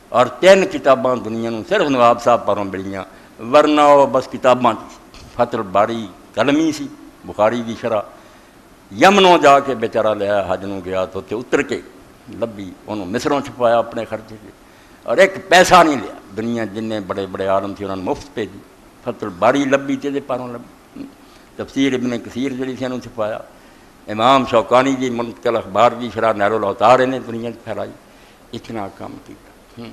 اور 3 کتاباں دنیا نوں صرف نواب صاحب پروں ملیاں، ورنہ وہ بس کتاباں فتح الباری قلمی سی، بخاری دی شرح یمنوں جا کے بیچارہ لیا حج نوں گیا تو اتنے اتر کے لبھی انہوں مصروں چھپایا اپنے خرچے سے، اور ایک پیسہ نہیں لیا، دنیا جن بڑے بڑے عالم تھے انہوں نے مفت بھیجی، فتح الباری لبھی تے پاروں لبھی، تفسیر ابن کثیر جڑی سی انہوں چھپایا، امام شوکانی جی منتقل اخبار دی شرح نہر الاوتار نے دنیا پھیلائی، اتنا کام کیا۔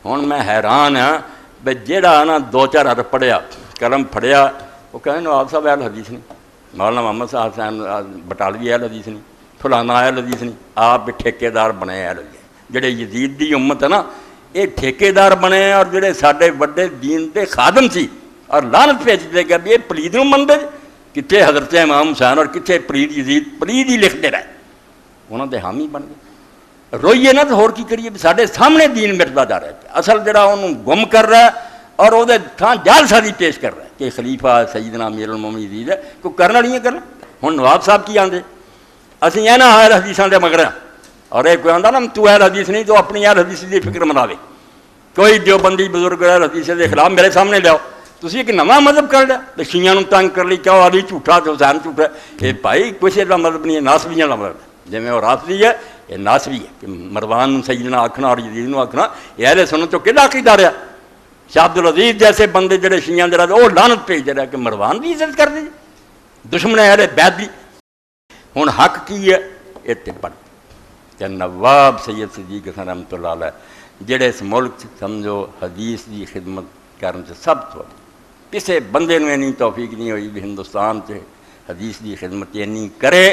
ہوں میں حیران ہاں بھئی جیڑا نا 2-4 حرف پڑھیا قلم پھڑیا وہ کہیں نواب صاحب اہل حدیث نہیں، مولانا محمد صاحب حسین بٹالوی اہل حدیث نہیں، فلانا اہل حدیث نہیں، آپ ٹھیکیدار بنے اہل حدیث۔ جڑے یزید دی امت ہے نا یہ ٹھیکیدار بنے، اور جڑے ساڈے وڈے دین دے خادم سی اور لعنت بھیج دے گا بھی یہ پلید نوں منتے، کتنے حضرت امام حسین اور کتنے پلید یزید، پلید ہی لکھتے رہے، انہوں دے حامی بن گئے۔ روئیے نہ تو ہور کی کریے، ساڈے سامنے دین مٹتا جا رہا ہے، اصل جڑا انہوں گم کر رہا ہے اور وہ تھان جال سازی پیش کر رہا ہے کہ خلیفہ سیدنا امیر المومنین یزید ہے، کوئی کرنا نہیں ہے کرنا۔ ہوں نواب صاحب کی آندے اسی یہ نہ اہل حدیثاں دے مگر ہیں، اور ایک کوئی آندا نا تو اہل حدیث نہیں تو اپنی اہل حدیث دی فکر مناوے، کوئی دیوبندی بزرگ اہل حدیث دے خلاف میرے سامنے لیاؤ، تسی ایک نواں مذہب کر لیا، تو شیعہ نوں تنگ کر لی کیا علی جھوٹا تو حسین جھوٹا، یہ بھائی کسی کا مذہب نہیں ہے، ناسبیاں کا مذہب ہے، جی میں وہ رافضی ہے یہ ناسبی ہے کہ مروان سیدنا آکھنا اور یزید نوں آکھنا، یہ اہل سنت تو کہڑا عقیدہ رہا؟ شاہ عبدالعزیز جیسے بندے جڑے شیعہ دے رہے وہ لعنت بھیج دے رہے کہ مروان بھی عزت کر دی، دشمن اہل بیت بھی۔ ہوں حق کی ہے یہ تے بڑھ کہ نواب سید صدیق حسن رحمۃ اللہ علیہ جڑے اس ملک سمجھو حدیث دی خدمت کرن سے سب تو کسی بندے نوں اینی توفیق نہیں ہوئی بھی ہندوستان سے حدیث دی خدمت اینی کرے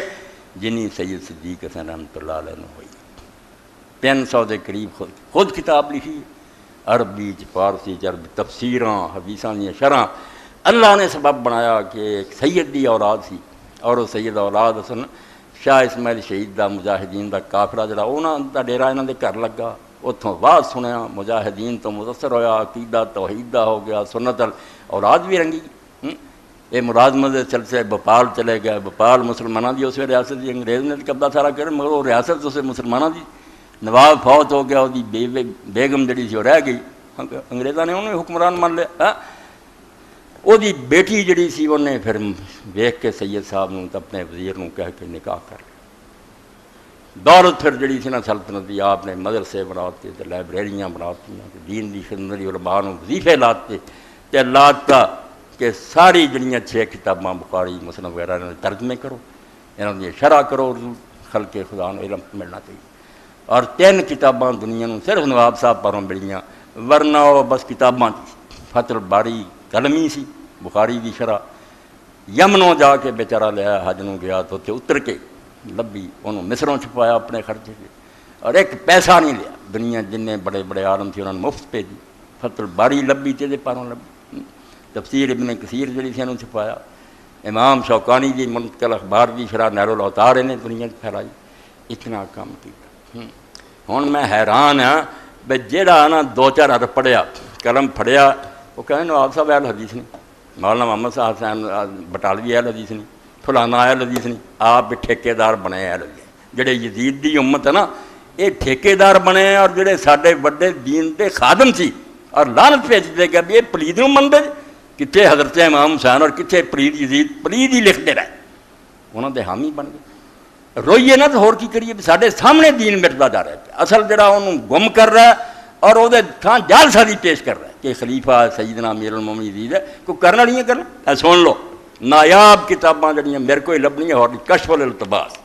جنی سید صدیق حسن رحمۃ اللہ علیہ نے ہوئی۔ 300 دے قریب خود کتاب لکھی، عربی فارسی عربی تفسیراں حدیثاں دی شرح، اللہ نے سبب بنایا کہ ایک سید دی اولاد سی، اور وہ سید اولاد اصل شاہ اسماعیل شہید دا مجاہدین دا قافلہ جڑا انہاں دا ڈیرا انہاں دے گھر لگا، اتوں واز سنیا، مجاہدین تو متاثر ہویا، عقیدہ توحید دا ہو گیا، سنت اولاد بھی رنگی۔ یہ ملازمت کے سلسلے بھوپال چلے گئے، بھوپال مسلمانوں کی اس میں ریاست دی، انگریز نے قبضہ سارا کر مگر وہ ریاست اسے مسلمانوں دی، نواب فوت ہو گیا، وہ بیگم جڑی سی وہ رہ گئی، انگریزوں نے انہوں نے حکمران مان لیا۔ وہ بیٹی جڑی سی انہیں پھر ویکھ کے سید صاحب نوں اپنے وزیر نوں کہہ کے نکاح کر لیا۔ دولت پھر جڑی سی نا سلطنت دی آپ نے مدرسے بناتے تے لائبریریاں بناتی، دین دی خدمت علماء نوں وظیفے لاتے تے لاتا کہ ساری جڑیاں 6 کتاباں بخاری مسلم وغیرہ انہوں نے ترجمے کرو، انہوں نے شرح کرو، اردو خلق خدا نوں علم ملنا چاہیے، اور 3 کتاباں دنیا نوں صرف نواب صاحب پروں ملیاں، ورنہ وہ بس کتاباں فتح الباری قلمی سی، بخاری دی شرح یمنوں جا کے بیچارہ لیا حج نوں گیا تو اتنے اتر کے لبھی انہوں مصروں چھپایا اپنے خرچے سے، اور ایک پیسہ نہیں لیا، دنیا جن بڑے بڑے عالم تھے انہوں نے مفت بھیجی، فتح الباری لبھی تے پاروں لبھی، تفسیر ابن کثیر جڑی سی انہوں چھپایا، امام شوکانی جی منتقل اخبار دی شرح نہر الاوتار نے دنیا پھیلائی، اتنا کام کیا۔ ہوں میں حیران ہاں بھئی جیڑا نا 2-4 حرف پڑھیا قلم پھڑیا وہ کہیں نواب صاحب اہل حدیث نہیں، مولانا محمد صاحب حسین بٹالوی اہل حدیث نہیں، فلانا اہل حدیث نہیں، آپ ٹھیکیدار بنے اہل حدیث۔ جڑے یزید دی امت ہے نا یہ ٹھیکیدار بنے، اور جڑے ساڈے وڈے دین دے خادم سی اور لعنت بھیج دے گا بھی یہ پلید نوں منتے، کتنے حضرت امام حسین اور کتنے پلید یزید، پلید ہی لکھتے رہے، انہوں دے حامی بن گئے۔ روئیے نہ تو ہور کی کریے، ساڈے سامنے دین مٹتا جا رہا ہے، اصل جڑا انہوں گم کر رہا ہے اور وہ تھان جال سازی پیش کر رہا ہے کہ خلیفہ سیدنا امیر المومنین یزید ہے، کوئی کرنا نہیں ہے کرنا۔ سن لو نایاب کتاباں جڑیاں میرے کو لبنی اور کشف الالتباس،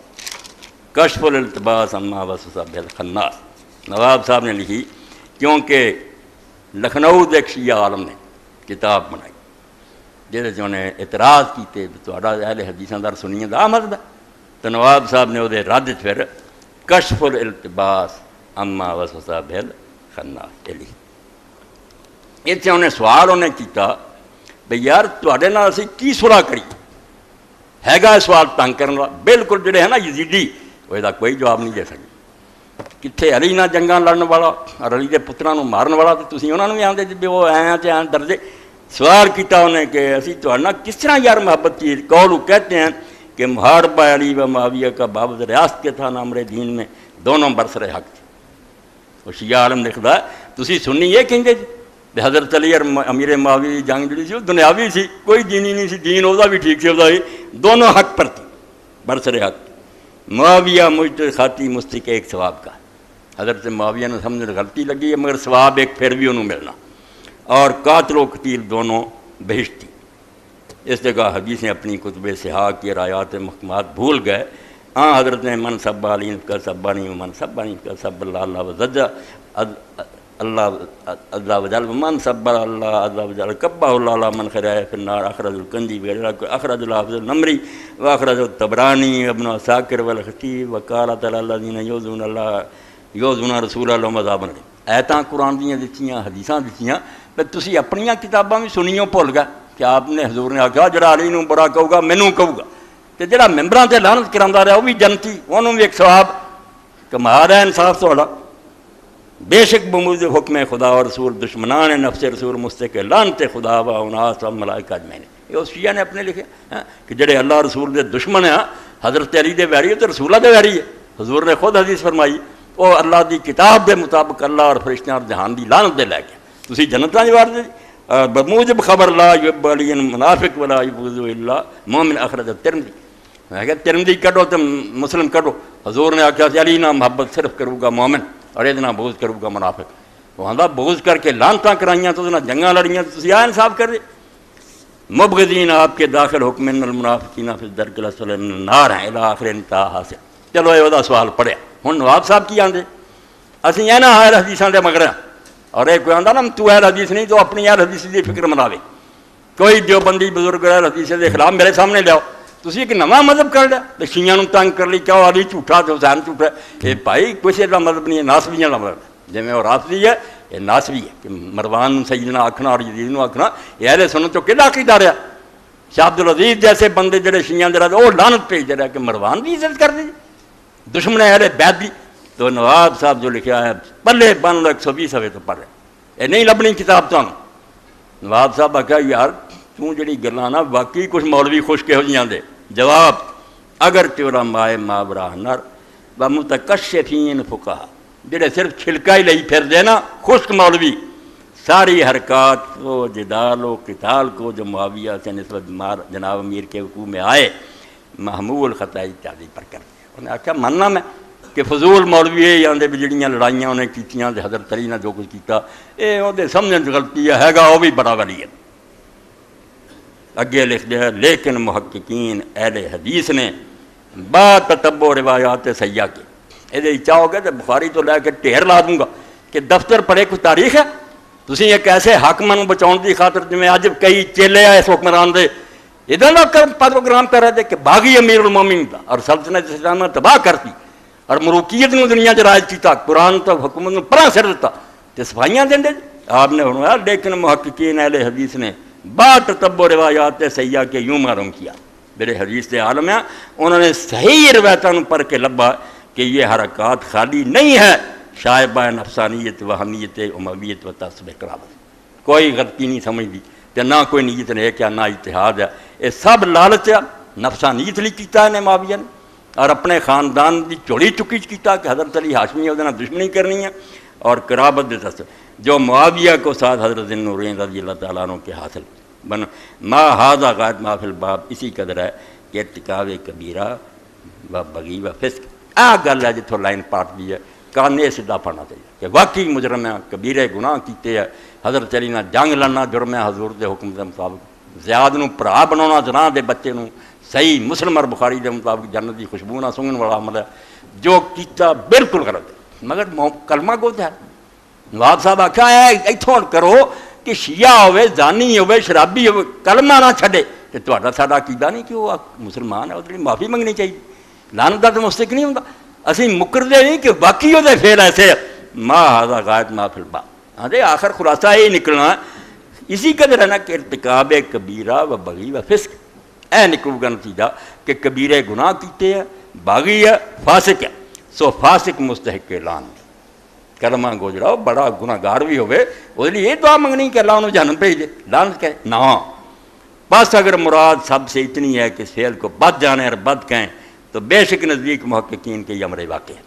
کشف الالتباس اما وسوسہ بالخناس نواب صاحب نے لکھی، کیونکہ لکھنؤ دے ایک شیعہ عالم نے کتاب بنائی جہد انہیں اعتراض کیتے تہاڈا اہل حدیثاں دا سنیاں دا مذہب ہے، تو نواب صاحب نے وہ رد پھر کشف الالتباس اما وسوسہ بالخناس لکھی۔ اتنے انہیں سوال انہیں کیتا بھئی یار تواڈے نال اسی کی صلح کری، ہے گا سوال تنگ کرنے والا، بالکل جڑے ہیں نا یزیدی وہ دا کوئی جواب نہیں دے سکے، کتنے علی نہ جنگاں لڑن والا اور علی دے پتراں نوں مارن والا، تو تسی انہاں نوں بھی آندے جی وہ ایاں تے ایاں درجے۔ سوال کیتا انہیں کہ اسی تہاڈے نال کس طرح یار محبت کی، قول کہتے ہیں کہ محاربہ علی و معاویہ کا بابت ریاست کے تھا نامر دین میں دونوں برسر حق تھے۔ وہ شیعہ عالم لکھتا ہے تسی سنی یہ کہیں گے جی حضرت علی اور امیر معاویہ دی جنگ جڑی سی وہ دنیاوی سی، کوئی دینی نہیں سی، دین وہ بھی ٹھیک سی، وہ دونوں حق پر تھی، برسر حق۔ معاویہ مجھ خاطی مستق ایک ثواب کا، حضرت معاویہ نے سمجھ غلطی لگی ہے مگر ثواب ایک پھر بھی انہوں ملنا، اور قاتل و قتیل دونوں بہشتی۔ اس جگہ حدیثیں اپنی کتب صحاح کی روایات محکمات بھول گئے۔ حضرت نے من سب علی کا سبانی من سبانی کا سب اللہ وزجا اللہ وجل من سب اللہ اللہ وجل کبہ اللہ من خرائے فی النار اخرج الکنجی اخرج الحافظ النمری واخرج الطبرانی ابن عساکر والخطیب وقالت الذین یؤذون اللہ یؤذون رسول اللہ عذاب الیم۔ ایتاں قرآن دیاں دتیاں، حدیثاں دتیاں، پر تسی اپنیاں کتاباں بھی سنیوں بھول گئے کہ آپ نے حضور نے آکھا جڑا علی نوں برا کہو گا مینوں کہو گا، تے جڑا ممبراں تے لعنت کراندا رہا وہ بھی جنتی، انہوں بھی ایک ثواب کما رہا ہے انصاف تھوڑا۔ بے شک بموجب حکم خدا اور رسول دشمنان نفس رسول مستق لعنت خدا و اناس و ملائکہ اجمعین۔ یہ اس شیعہ نے اپنے لکھے کہ جڑے اللہ رسول دے دشمن ہیں، حضرت علی دے ویری تو رسولہ دے ویری ہے۔ حضور نے خود حدیث فرمائی وہ اللہ دی کتاب دے مطابق اللہ اور فرشتیاں اور جہان دی لعنت دے لے کے تسی جنتاں جوار دے بموجب خبر لا یحب علی منافق ولا یبغض الا مومن اخرج الترمذی۔ میں کہا ترمذی کڈو تو مسلم کڈو۔ حضور نے آکھا کہ علی نہ محبت صرف کروں گا مومن اور یہ نہ بغض کروں گا منافق۔ وہ آندا بغض کر کے لعنتاں کرائیاں تو نہ جنگاں لڑیاں تو تسی انصاف کر دے۔ مبغضین آپ کے داخل حکم ان المنافقین فی الدرک الاسفل من النار ہیں الی آخر انتہا حاصل۔ چلو یہ سوال پڑھیا ہن نواب صاحب کی آندے اسی اہل حدیثاں دے مگر اور ایک کوئی آندا نا تو اہل حدیث نہیں تو اپنی اہل حدیث دی فکر مناوے، کوئی دیوبندی بزرگ اہل حدیث دے خلاف میرے سامنے لیاؤ، تسی ایک نواں مذہب کر لیا تے شیعہ نوں تنگ کر لی کہ علی جھوٹا تے حسین جھوٹا۔ یہ بھائی کسی دا مذہب نہیں ہے، ناسبیاں دا مذہب ہے، جویں وہ رافضی ہے یہ ناسبی ہے کہ مروان سیدنا آکھنا اور یزید نوں آکھنا یہ اہل سنت تو کہڑا عقیدہ رہا۔ شاہ عبدالعزیز جیسے بندے جڑے شیعہ دے رہے وہ لعنت بھیج دے رہے کہ مروان بھی عزت کر دی دشمن اہل بیت دی۔ تو نواب صاحب جو لکھا ہے پلے بن لو 120 صفحے تو پڑھ رہے، یہ نہیں لبنی کتاب تو نواب صاحب آخیا یار تو جڑی گلاں نا واقعی کچھ مولوی خشک ہو جیاں دے۔ جواب اگر تیرا مائے مابراہ نر و متکشفین فقہا، جڑے صرف چھلکا ہی لئی پھر دے نا خشک مولوی، ساری حرکات کو جدال و قتال کو جو معاویہ سے نسبت جناب امیر کے حکومت میں آئے محمول خطائی اتحادی پر کر دیا۔ انہوں نے آخیا ماننا میں کہ فضول مولوی یہ آدھے بھی جڑیاں لڑائیاں انہیں کیتیاں حضرت علی نے جو کچھ کیتا یہ وہ سمجھن غلطی ہے گا وہ بھی بڑا ولی ہے۔ اگے لکھ دیا لیکن محققین اہل حدیث نے با تتبع روایات سیاح کے یہ چاہو گے تو بخاری تو لے کے ڈھیر لا دوں گا کہ دفتر پر ایک تاریخ ہے تسی ایک ایسے حاکماں بچاؤ کی خاطر جویں اج کئی چیلے آئے اس حکمران دے ادھر نہ پروگرام کر رہے تھے کہ باغی امیر المومنین تھا اور سلطنت اسلام تباہ کرتی اور ملوکیت نو دنیا چ راج کیتا، قرآن تو حکومت نو پرا سر دیتا تے صفائیاں دیں دے آپ نے فرمایا لیکن محققین اہل حدیث نے با تتبع روایات سیاح کے یوں معلوم کیا، میرے حدیث کے عالم ہیں انہوں نے صحیح روایتوں پڑھ کے لبا کہ یہ حرکات خالی نہیں ہے شائبہ نفسانیت وہمیت امویت و تعصب قرابت، کوئی غلطی نہیں سمجھ دی کہ نہ کوئی نیت ہے کیا نہ اتحاد ہے، یہ سب لالچ ہے نفسانیت لی کیتا ہے معاویہ نے اور اپنے خاندان دی چوڑی چکی کیتا کہ حضرت علی ہاشمی ہے دشمنی کرنی ہے اور قرابت دے تصور جو معاویہ کو ساتھ حضرت ذوالنورین رضی اللہ تعالیٰ عنہ کے حاصل بن ما ھذا غایت ما فی الباب اسی قدر ہے کہ ارتکاب کبیرہ و بغی و فسق گل ہے جتوں لائن پاٹ دی ہے کانے سیدھا پڑھنا چاہیے کہ واقعی مجرم ہے کبیرے گناہ کیتے ہے، حضرت علی نے جنگ لڑنا جرم ہے حضور دے حکم دے مطابق، زیاد نو بھرا بنانا جناح دے بچے نو صحیح مسلم اور بخاری دے مطابق جنت دی خوشبو نہ سونگن والا عمل ہے جو کیتا بالکل غلط ہے مگر کلمہ کو ہے۔ نواب صاحب آخیا ہے اتوں کرو کہ شیعہ ہوئے زانی ہوئے شرابی ہوئے کلمہ نہ چھڈے تو تہاڈا ساڈا عقیدہ نہیں کہ وہ مسلمان ہے، وہ معافی منگنی چاہیے، لعنت دا تو مستحق نہیں ہوندا، اسی مکردے نہیں کہ واقعی وہ فعل ایسے ما ھذا غایت ما فی الباب۔ ہاں جی آخر خلاصہ یہ نکلنا اسی قدر ہے نا کہ ارتکاب کبیرہ و بغی و فسق، اے نکلو گا نتیجہ کہ کبیرے گناہ کیتے ہیں، باغی ہے، فاسق ہے، سو فاسق مستحق لعن کلمہ گو جڑا بڑا گناہ گار بھی ہوئے وہ لیے یہ دعا منگنی کہ اللہ انہوں جہنم بھیج دے لعنت کہے نہ، بس اگر مراد سب سے اتنی ہے کہ فعل کو بد جانے اور بد کہیں تو بے شک نزدیک محققین کے یہ امر واقع ہے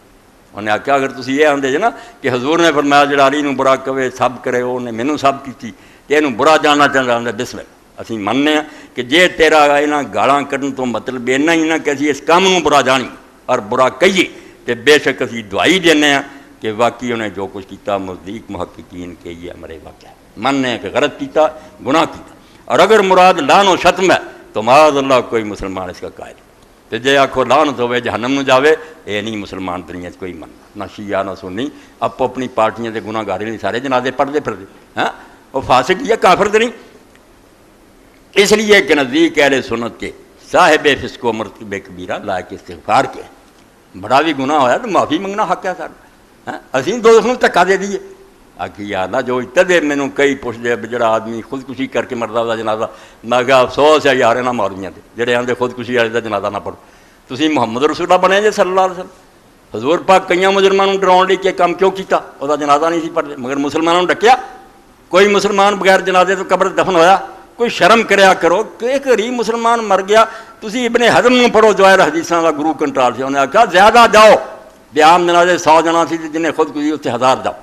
انہیں آخیا اگر تسی یہ آندے جے نا کہ حضور نے فرمایا جڑا علی نوں برا کہے سب کرے انہیں مینوں سب کیتی کہ اینوں برا جاننا چاہتا ہوں بسم اللہ اسی مننے ہیں کہ جے تیرا انہاں گالاں کڈن تو مطلب اینا ہی نہ کہ اسی اس کام نوں برا جانی اور برا کہیے تو بے شک اسی دعائی دینے ہیں کہ واقعی انہیں جو کچھ کیتا مصدیق محققین کے یہ ہمارے واقعہ مننے ہیں کہ غلط کیتا گناہ کیتا اور اگر مراد لعن و شتم ہے تو معاذ اللہ کوئی مسلمان اس کا قائل تو جے آکھو لعنت ہوئے جہنم نو جاوے اے نہیں مسلمان دنیا کوئی مننا نہ شیعہ نہ سنی آپ اپنی پارٹیاں دے گناہ گاری نہیں سارے جنازے پڑھتے پھر ہاں وہ فاسق یا کافر تو نہیں اس لیے کہ نزدیک اہل سنت کے صاحب فسق و مرتکب کبیرہ لائق استغفار کے بڑا بھی گناہ ہویا تو معافی منگنا حق ہے سارا ہاں اسی دوستوں دھکا دے دیے آخی یار نہ جو اتنے مینوں کئی پوچھ دے جڑا آدمی خودکشی کر کے مردا دا جنازہ میں کہا افسوس ہے یار نہ مارویاں تے جڑے آندے خودکشی والے دا جنازہ نہ پڑھو تسی محمد رسول اللہ بنے جے صلی اللہ علیہ وسلم حضور پاک کئی مجرمانوں ڈراؤن لئی کہ کام کیوں کیتا وہ جنازہ نہیں سی پڑھتے مگر مسلمانوں ڈکیا کوئی مسلمان بغیر جنازے تو قبر دفن ہویا کوئی شرم کریا کرو کہ ایک غریب مسلمان مر گیا تسی ابن حزم نوں پڑھو جواہر حدیثاں دا گرو کنٹرول سے انہیں آخیا زیادہ جاؤ بیام جنازے 100 جنا سی جنہیں خودکشی اتنے 1000 جاؤ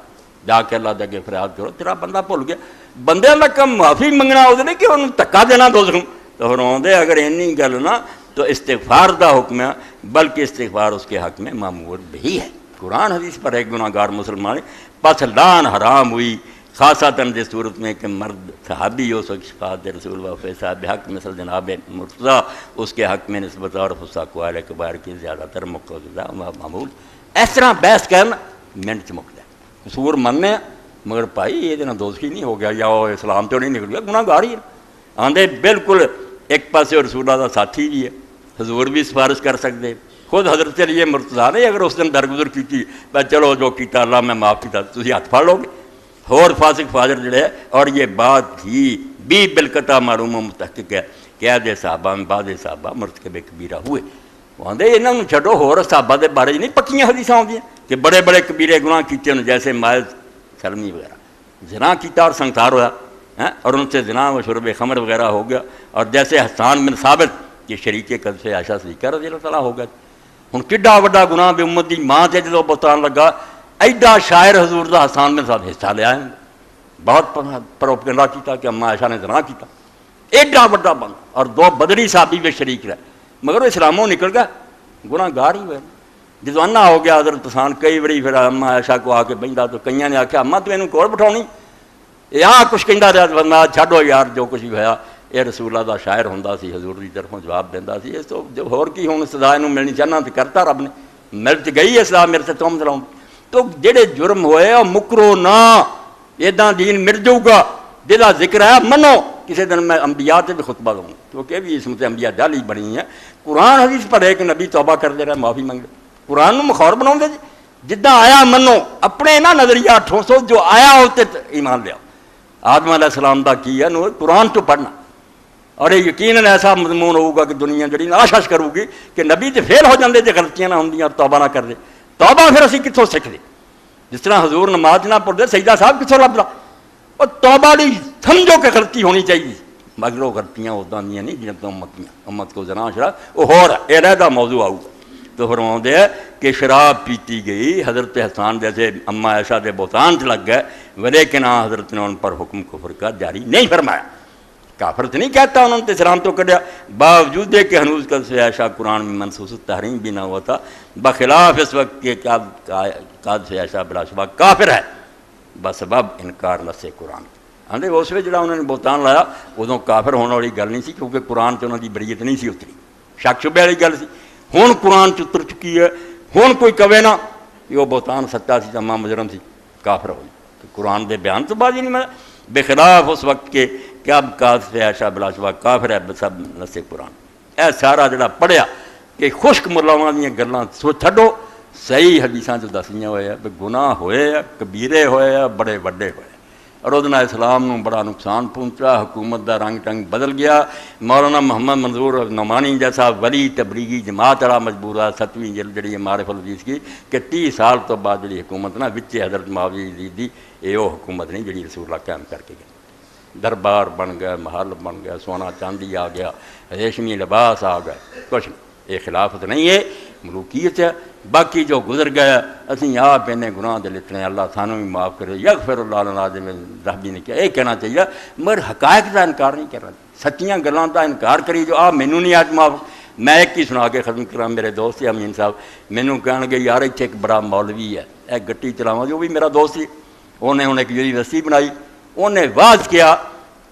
جا کے اللہ دے اگے فریاد کرو تیرا بندہ بھول گیا بندے کا کم معافی منگنا وہ نہیں کہ انہوں دھکا دینا دوسروں تو فرماؤندے اگر اینی گل نہ تو استغفار دا حکم ہے بلکہ استغفار اس کے حق میں معمور بھی ہے قرآن حدیث پر ایک گناہ گار مسلمان پس لعن حرام ہوئی خاصاتاً جس صورت میں کہ مرد صحابی ہو سک شفاعت رسول و صاحب حق مثل جناب مرتضیٰ اس کے حق میں نسبت اور فساق والے کبار کی زیادہ تر مقتضا معمول اس طرح بحث کرنا منٹ مک جائے قصور مننے مگر بھائی یہ دوزخی نہیں ہو گیا یا وہ اسلام تو نہیں نکل گیا گناہ گار ہی ہے آندے بالکل ایک پاسے رسول اللہ کا ساتھی بھی ہے حضور بھی سفارش کر سکتے خود حضرت علی مرتضیٰ نے اگر اس دن درگزر کی چلو جو کیتا اللہ میں معاف کیتا تسی ہاتھ پھاڑ لو گے اور فاسق فاجر جڑے ہے اور یہ بات ہی بھی بالقطع معلوم و متحقق ہے کہ عہد صحابہ میں بعد صحابہ مرتکب کبیرہ ہوئے وہ آدھے انہوں نے چھڈو ہور صحابہ دے بارے نہیں پکیاں حدیثاں ہوندیاں کہ بڑے بڑے کبیرے گناہ کیتے ہیں جیسے مائز سلمی وغیرہ زنا کیتا اور سنگسار ہوا اور ان سے زنا و شرب خمر وغیرہ ہو گیا اور جیسے حسان بن ثابت یہ شریک قذف عائشہ صدیقہ رضی اللہ تعالیٰ ہو گیا ہن کڈا وڈا گناہ بے امت دی ماں تے جدوں بہتان لگا ایڈا شاعر حضور دا حسان بن ثابت حصہ لیا ہے بہت پروپیگنڈا کیتا کہ اماں عائشہ نے زنا کیتا ایڈا وڈا بن اور 2 بدری صحابی بھی شریک رہے مگر وہ اسلاموں نکل گیا گناہ گار ہی ہوئے جدو انا ہو گیا حضرت حسان کئی بڑی پھر اماں عائشہ کو آ کے بہندا تو کئیاں نے آخیا اماں تو اینوں کول بٹھاؤنی یا کچھ کہندا رہا بندہ چھڈو یار جو کچھ ہویا یہ رسول اللہ دا شاعر ہوندا سی حضور دی طرفوں جواب دیندا سی اس تو جو ہور کی ہن سزا اینوں ملنی چاہنا تے کرتا رب نے مل تے گئی ہے سزا میرے سے تم چلاؤں تو جڑے جرم ہوئے اور مکرو نہ ادا دین مل جاؤ گا جہاں ذکر ہے منو کسی دن میں انبیاء تے بھی خطبہ دوں کیونکہ بھی اس میں انبیاء ڈالی بنی ہے قرآن حدیث پڑھے کہ نبی توبہ کر دے رہا معافی منگے قرآن مخور بناؤ دے جداں آیا منو اپنے نہ نظریہ ٹھوسو جو آیا ہوتے ایمان لیا آدم علیہ السلام دا کی ہے نو قرآن تو پڑھنا اور یہ یقیناً ایسا مضمون ہوگا کہ دنیا جڑی آشش کرو گی کہ نبی تے فیل ہو جاندے جے غلطیاں نہ ہوندیاں اور توبہ نہ کر دے توبہ پھر اسی کتوں سکھ دے جس طرح حضور نماز نہ پڑھ دے سجدہ صاحب کتوں لبدا اور توبہ دی سمجھو کہ غلطی ہونی چاہیے مگر وہ غلطیاں ادا دیا نہیں جن تو امت کو زنا شراب وہ ہو رہا ہے علیحدہ موضوع آؤ تو فرماؤندے ہے کہ شراب پیتی گئی حضرت حسان جیسے اماں عائشہ دے بہتان سے لگ گئے ولیکن حضرت نے ان پر حکم کفر کا جاری نہیں فرمایا کافر تو نہیں کہتا انہوں نے اسلام تو کڈیا باوجود دے کہ ہنوز قذف عائشہ قرآن میں منصوص تحریم بھی نہ ہوتا بخلاف اس وقت کے قذف عائشہ بلا شبہ کافر ہے بسبب انکار نص قرآن آدھے اس وقت جڑا انہوں نے بہتان لایا ادوں کافر ہونے والی گل نہیں سی کیونکہ قرآن سے انہوں کی بریت نہیں سی اتری شک شبے والی گل سی ہوں قرآن چتر چکی ہے ہوں کوئی کہے نا کہ وہ بہتان سچا سی اماں مجرم سی کافر ہوئی تو قرآن دے بیان تو بازی نہیں میں بخلاف اس وقت کے کہ اب قاذف عائشہ بلا شبہ کافر ہے سب نص قرآن اے سارا جڑا پڑھیا کہ خشک ملاواں دیاں گلاں سو چھڈو صحیح حدیثاں جو دسیاں ہوئے ہیں گناہ ہوئے ہیں کبیرے ہوئے ہیں بڑے وڈے ہوئے اور ادنا اسلام نو بڑا نقصان پہنچا حکومت دا رنگ ٹنگ بدل گیا مولانا محمد منظور نعمانی جیسا ولی تبلیغی جماعت والا مجبور ہے 7ویں جلد جڑی معارف الحدیث کی کہ 30 سال تو بعد جڑی حکومت نا وچ حضرت معاویہ یزید دی یہ وہ حکومت نہیں جڑی رسول اللہ قائم کر کے گئے دربار بن گئے محل بن گیا سونا چاندی آ گیا ریشمی لباس آ گئے کچھ نہیں یہ خلافت نہیں ہے، ملوکیت ہے۔ باقی جو گزر گیا اسی آپ انہیں گناہ دے لکھنے، اللہ سانوں بھی معاف کرے، یغفر اللہ لنا، جی ربی نے کیا یہ کہنا چاہیے، مگر حقائق کا انکار نہیں کرنا، سچیاں گلاں کا انکار کری جو مینوں نہیں آج معاف۔ میں ایک ہی سنا کے ختم کراں، میرے دوست امین صاحب مینوں کہن گے یار اتنے ایک بڑا مولوی ہے، ایک گٹی چلاواں، جو بھی میرا دوست سی، انہیں ایک یونیورسٹی بنائی، انہیں واز کیا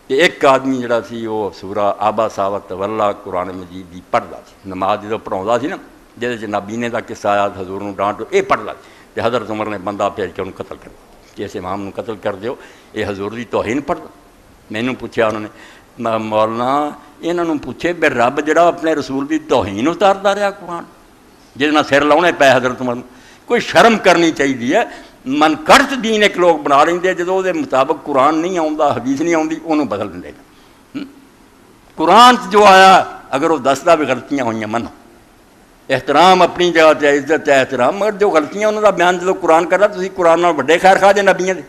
کہ ایک آدمی جڑا سی وہ سورہ آبا ساوت واللہ قرآن مجید دی پڑھدا سی، نماز جدوں پڑھاوندا سی نا، جہدے نابینے دا قصہ آیا حضور نوں ڈانٹ یہ پڑھدا تے حضرت عمر نے بندہ بھیج کے انہوں قتل کر دیا کہ اس امام نوں قتل کر دیو، یہ حضور دی توہین پڑھدا۔ مینوں پوچھا انہوں نے مولانا انہاں نوں پوچھے بے رب جڑا اپنے رسول دی توہین اتاردا رہا قرآن، جس نال سر لاؤنے پے حضرت عمر نوں، کوئی شرم کرنی چاہیے ہے۔ من کرت دین ایک لوگ بنا لیندے، جدوں دے مطابق قرآن نہیں آوندا، حدیث نہیں آوندی، انہوں بدل دے گا۔ قرآن جو آیا اگر وہ دسدا بھی غلطیاں ہوئیاں منو، احترام اپنی جگہ تے عزت ہے احترام، مگر جو غلطیاں انہوں دا بیان جدوں قرآن کردا تسی قرآن نال وڈے خیر خواہ جے نبیاں دے،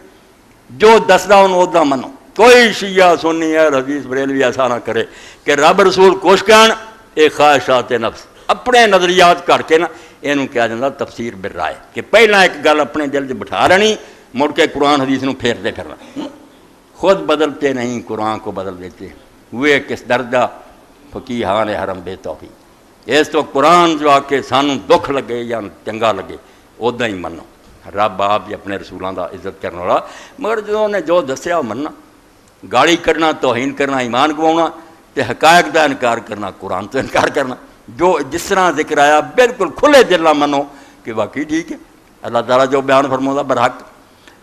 جو دسدا انہوں اوداں منو۔ کوئی شیعہ سنی ہے حدیث بریلوی ایسا نہ کرے کہ رب رسول کچھ کہن اے خواہشات نفس اپنے نظریات کر کے نا یہ کہا جاتا تفسیر بالرائے، کہ پہلا ایک گل اپنے دل سے بٹھا لینی، مڑ کے قرآن حدیث نوں پھیرتے پھرنا۔ خود بدلتے نہیں قرآن کو بدل دیتے ہوئے کس درجہ فقیہان حرم بے توفیق۔ اس تو قرآن جو آ کے سانوں دکھ لگے یا چنگا لگے ادا ہی منو، رب آپ بھی اپنے رسولوں کا عزت کرنے والا، مگر جو انہیں جو دسیا وہ مننا، گالی کرنا، توہین کرنا، ایمان گواؤنا تے حقائق کا انکار کرنا، قرآن تو انکار کرنا، جو جس طرح ذکر آیا بالکل کھلے دل نہ منو کہ واقعی ٹھیک ہے، اللہ تعالیٰ جو بیان فرماؤں برحق۔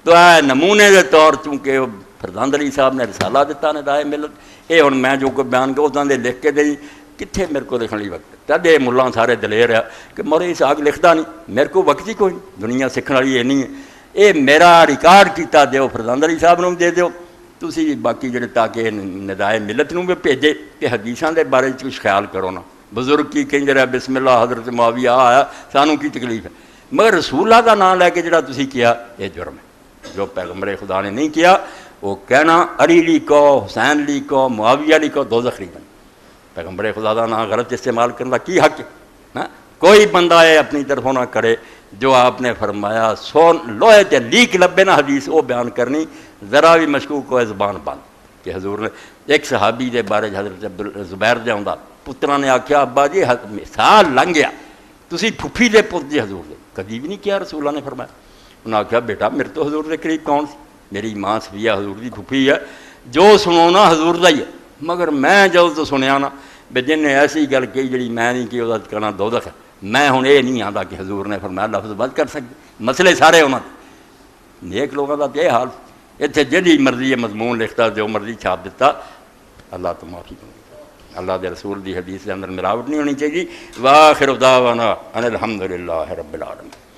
تو اے نمونے کے طور چونکہ فرزند علی صاحب نے رسالہ دیتا ندائے ملت، یہ ہوں میں جو کوئی بیان کہ اداں دے لکھ کے دئی کتنے میرے کو لکھنے وقت، تد یہ ملاں سارے دلیر ہے کہ مولوی اسحاق لکھتا نہیں، میرے کو وقت ہی کوئی نہیں، دنیا سیکھنے والی یہ نہیں ہے، یہ میرا ریکارڈ کیتا دیو فرزند علی صاحب نوں دے دیو، تسی باقی جڑے تاکہ ندائے ملت نوں بھی بھیجے کہ حدیثاں دے بارے کچھ خیال کرو نا، بزرگ کی کہیں رہا بسم اللہ حضرت معاویہ آیا سانوں کی تکلیف ہے، مگر رسول اللہ کا نام لے کے جڑا تسی کیا یہ جرم ہے، جو پیغمبر خدا نے نہیں کیا وہ کہنا علی لی کو، حسین لی کو، معاویہ لی کو دوزخ لی بن، پیغمبر خدا کا نام غلط استعمال کرنے کی حق ہے؟ کوئی بندہ یہ اپنی طرفوں نہ کرے، جو آپ نے فرمایا سو لوہے تے لیک لبے نہ حدیث وہ بیان کرنی، ذرا بھی مشکوک ہو زبان بند، کہ حضور نے ایک صحابی دے بارے حضرت زبیر دے آندا پترا نے آخیا ابا جی سال لنگ گیا تسی پھپھی دے پت جی حضور دے، کدی بھی نہیں کیا رسول اللہ نے فرمایا، انہوں نے آخیا بیٹا میرے تو حضور دے قریب کون سی، میری ماں صفیہ حضور دی پھپھی ہے، جو سنونا حضور دا ہی ہے، مگر میں جب تو سنیا نا بے جن نے ایسی گل کہی جڑی میں نہیں کہ وہ کہنا دوزخ ہے، میں ہوں یہ نہیں آتا کہ حضور نے فرمایا لفظ بند کر سکتے، مسئلے سارے انہوں نے نیک لوگوں کا تو یہ حال، اتنے جہی مرضی مضمون لکھتا جو مرضی چھاپ دیتا، اللہ تو معافی کرے، اللہ دے رسول دی حدیث کے اندر ملاوٹ نہیں ہونی چاہیے۔ وآخر دعوانا ان الحمدللہ رب العالمین۔